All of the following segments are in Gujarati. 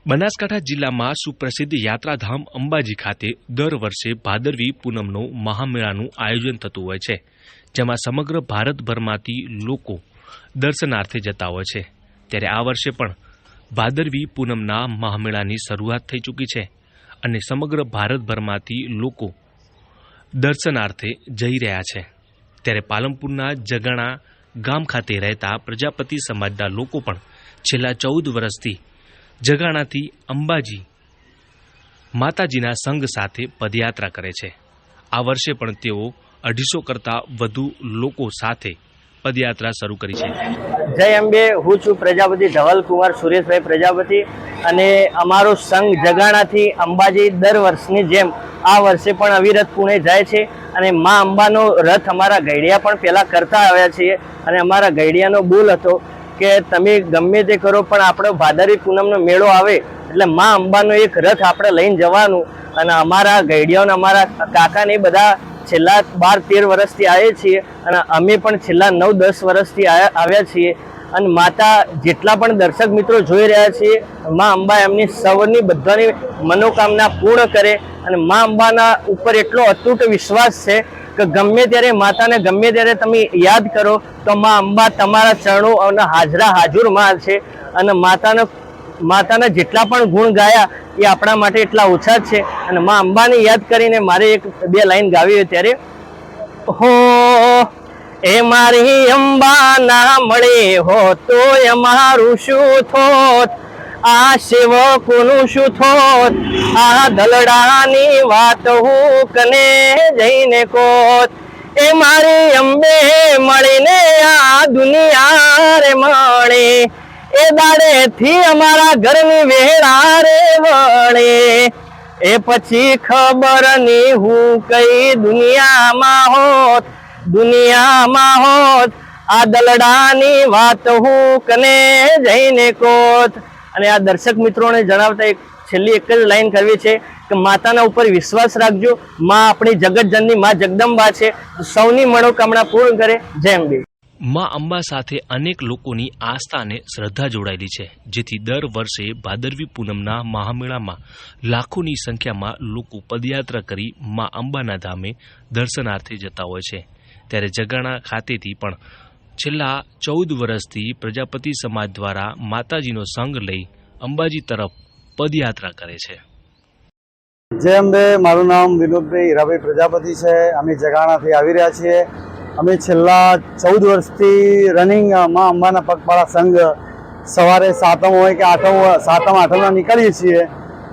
બનાસકાંઠા જિલ્લામાં સુપ્રસિદ્ધ યાત્રાધામ અંબાજી ખાતે દર વર્ષે ભાદરવી પૂનમનો મહામેળાનું આયોજન થતું હોય છે, જેમાં સમગ્ર ભારતભરમાંથી લોકો દર્શનાર્થે જતા હોય છે. ત્યારે આ વર્ષે પણ ભાદરવી પૂનમના મહામેળાની શરૂઆત થઈ ચૂકી છે અને સમગ્ર ભારતભરમાંથી લોકો દર્શનાર્થે જઈ રહ્યા છે. ત્યારે પાલનપુરના જગાણા ગામ ખાતે રહેતા પ્રજાપતિ સમાજના લોકો પણ છેલ્લા 14 વર્ષથી જગાણાથી અંબાજી માતાજીના સંઘ સાથે પદયાત્રા કરે છે. આ વર્ષે પણ તેઓ 250 કરતાં વધુ લોકો સાથે પદયાત્રા શરૂ કરી છે. જય અંબે. હું છું પ્રજાપતિ ધવલકુમાર સુરેશભાઈ પ્રજાપતિ અને અમારો સંઘ જગાણાથી અંબાજી દર વર્ષની જેમ આ વર્ષે પણ અવિરત પુણે જાય છે અને મા અંબાનો રથ અમારા ગઈડિયા પણ પહેલાં કરતા આવ્યા છીએ અને અમારા ગઈડિયાનો બોલ હતો કે તમે ગમે તે કરો પણ આપણો ભાદરવી પૂનમનો મેળો આવે એટલે મા અંબાનો એક રથ આપણે લઈને જવાનું. અને અમારા ગઈડિયાઓને અમારા કાકાને બધા છેલ્લા 12-13 વર્ષથી આવીએ છીએ અને અમે પણ છેલ્લા 9-10 વર્ષથી આવ્યા છીએ. અને માતા જેટલા પણ દર્શક મિત્રો જોઈ રહ્યા છીએ, મા અંબા એમની સૌની બધાની મનોકામના પૂર્ણ કરે અને મા અંબાના ઉપર એટલો અતૂટ વિશ્વાસ છે કે ગમે ત્યારે માતાને ગમે ત્યારે તમે યાદ કરો તો મા અંબા તમારા ચરણો અને હાજરા હાજુર માં છે. અને માતાના જેટલા પણ ગુણ ગાયા એ આપણા માટે એટલા ઓછા જ છે. અને મા અંબાને યાદ કરીને મારે 1-2 લાઈન ગાવી હોય ત્યારે હો એ મારી અંબા ના મળે હો તો અમારું શું થોત, આ સેવકોનું શું થોત, આ દલડાની વાત હું કને જઈને કોત. એ મારી અંબે મળીને આ દુનિયા રે મળે, એ દાડે થી અમારા ઘરની વેળા રે વળે. એ પછી ખબર નહીં હું કઈ દુનિયામાં હોત, આ દલડાની વાત હું કને જઈને કોત. અને આ દર્શક મિત્રોને જણાવતા છેલ્લી એક જ લાઈન કરવી છે કે માતાના ઉપર વિશ્વાસ રાખજો. માં આપણી જગતજનની માં જગદંબા છે, સૌની મનોકામના પૂર્ણ કરે. જય અંબે. માં અંબા સાથે અનેક લોકોની આસ્થા અને શ્રદ્ધા જોડાયેલી છે, જેથી દર વર્ષે ભાદરવી પૂનમના મહામેળામાં લાખોની સંખ્યામાં લોકો પદયાત્રા કરી માં અંબાના ધામે દર્શનાર્થે જતા હોય છે. ત્યારે જગાણા ખાતેથી પણ છેલ્લા 14 વર્ષથી પ્રજાપતિ સમાજ દ્વારા માતાજીનો સંઘ લઈ અંબાજી તરફ પદયાત્રા કરે છે. જય અંબે. મારું નામ વિનોદભાઈ હીરાભાઈ પ્રજાપતિ છે. અમે જગાણાથી આવી રહ્યા છીએ. અમે છેલ્લા 14 વર્ષથી રનિંગ માં અંબાના પગપાળા સંઘ સવારે 7મ હોય કે 8મના નીકળીએ છીએ.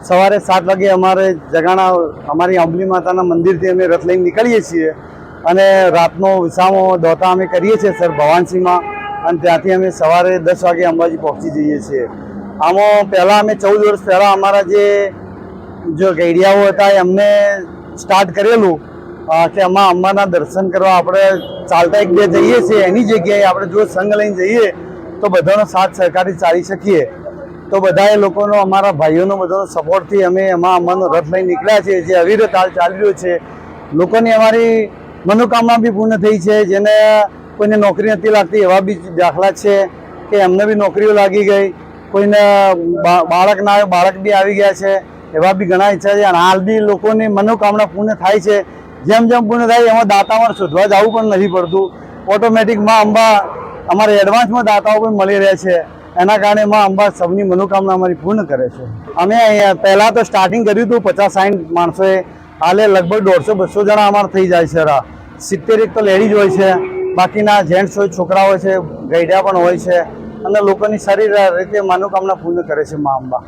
સવારે 7 વાગે અમારે જગાણા અમારી અંબલી માતાના મંદિરથી અમે રથ લઈને નીકળીએ છીએ અને રાતનો વિસામો દોતા અમે કરીએ છીએ સર ભવાનસિંહમાં, અને ત્યાંથી અમે સવારે 10 વાગે અંબાજી પહોંચી જઈએ છીએ. આમાં પહેલાં અમે 14 વર્ષ પહેલાં અમારા જે ગઈડિયાઓ હતા એમને સ્ટાર્ટ કરેલું કે આમાં અંબાના દર્શન કરવા આપણે ચાલતા 1-2 જઈએ છીએ, એની જગ્યાએ આપણે જો સંઘ લઈને જઈએ તો બધાનો સાથ સહકારથી ચાલી શકીએ. તો બધાએ લોકોનો, અમારા ભાઈઓનો બધાનો સપોર્ટથી અમે એમાં અંબાનો રથ લઈને નીકળ્યા છીએ, જે અવિરત હાલ ચાલી રહ્યો છે. લોકોની અમારી મનોકામના બી પૂર્ણ થઈ છે. જેને કોઈને નોકરી નથી લાગતી એવા બી દાખલા છે કે એમને બી નોકરીઓ લાગી ગઈ, કોઈને બાળક ના આવે બાળક બી આવી ગયા છે, એવા બી ઘણા ઈચ્છા છે. અને હાલ બી લોકોની મનોકામના પૂર્ણ થાય છે. જેમ જેમ પૂર્ણ થાય એમાં દાતામાં શોધવા જવું પણ નથી પડતું. ઓટોમેટિકમાં અંબા અમારે એડવાન્સમાં દાતાઓ પણ મળી રહે છે. એના કારણે માં અંબા સૌની મનોકામના અમારી પૂર્ણ કરે છે. અમે અહીંયા પહેલાં તો સ્ટાર્ટિંગ કર્યું હતું 50-60 માણસોએ, હાલે લગભગ 150-200 જણા અમારે થઈ જાય છે. 70 તો લેડીઝ હોય છે, બાકીના જેન્ટ્સ હોય, છોકરા હોય છે, ગઈડિયા પણ હોય છે. અને લોકોની સારી રીતે મનોકામના પૂર્ણ કરે છે માં અંબા.